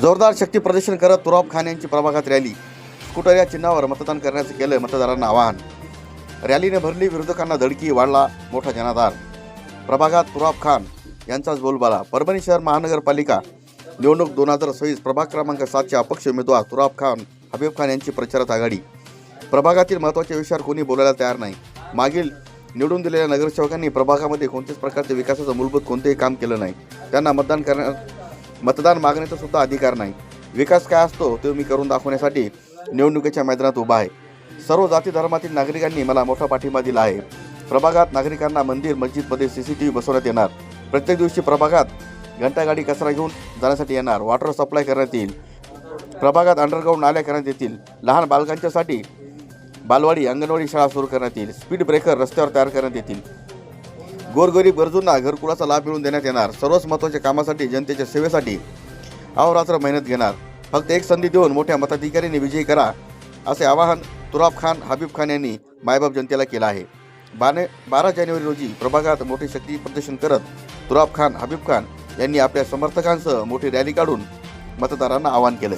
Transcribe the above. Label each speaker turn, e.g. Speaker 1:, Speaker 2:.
Speaker 1: जोरदार शक्ती प्रदर्शन करत तुराब खान यांची प्रभागात रॅली। स्कूटर या चिन्हावर मतदान करण्याचे केलं मतदारांना आवाहन। रॅलीने भरली विरोधकांना धडकी, वाढला मोठा जनाधार। प्रभागात तुराब खान यांचाच बोलबाला। परभणी शहर महानगरपालिका निवडणूक 2026 प्रभाग क्रमांक 7चे अपक्ष उमेदवार तुराब खान हबीब खान यांची प्रचारात आघाडी। प्रभागातील महत्त्वाच्या विषयावर कोणी बोलायला तयार नाही। मागील निवडून दिलेल्या नगरसेवकांनी प्रभागामध्ये कोणत्याच प्रकारचे विकासाचं मूलभूत कोणतेही काम केलं नाही। त्यांना मतदान मागण्याचा सुद्धा अधिकार नाही। विकास काय असतो ते मी करून दाखवण्यासाठी निवडणुकीच्या मैदानात उभा आहे। सर्व जाती धर्मातील नागरिकांनी मला मोठा पाठिंबा दिला आहे। प्रभागात नागरिकांना मंदिर मस्जिदमध्ये CCTV बसवण्यात येणार। प्रत्येक दिवशी प्रभागात घंटागाडी कचरा घेऊन जाण्यासाठी येणार। वॉटर सप्लाय करण्यात येईल। प्रभागात अंडरग्राऊंड नाल्या करण्यात येतील। लहान बालकांच्यासाठी बालवाडी अंगणवाडी शाळा सुरू करण्यात येईल। स्पीड ब्रेकर रस्त्यावर तयार करण्यात येतील। गोरगरीब गरजूंना घरकुलाचा लाभ मिळवून देण्यात येणार। सर्वच महत्त्वाच्या कामासाठी जनतेच्या सेवेसाठी अहोरात्र मेहनत घेणार। फक्त एक संधी देऊन मोठ्या मताधिकाऱ्यांनी विजयी करा, असे आवाहन तुराब खान हबीब खान यांनी मायबाप जनतेला केलं आहे। 12 जानेवारी रोजी प्रभागात मोठे शक्ती प्रदर्शन करत तुराब खान हबीब खान यांनी आपल्या समर्थकांसह मोठी रॅली काढून मतदारांना आवाहन केलं।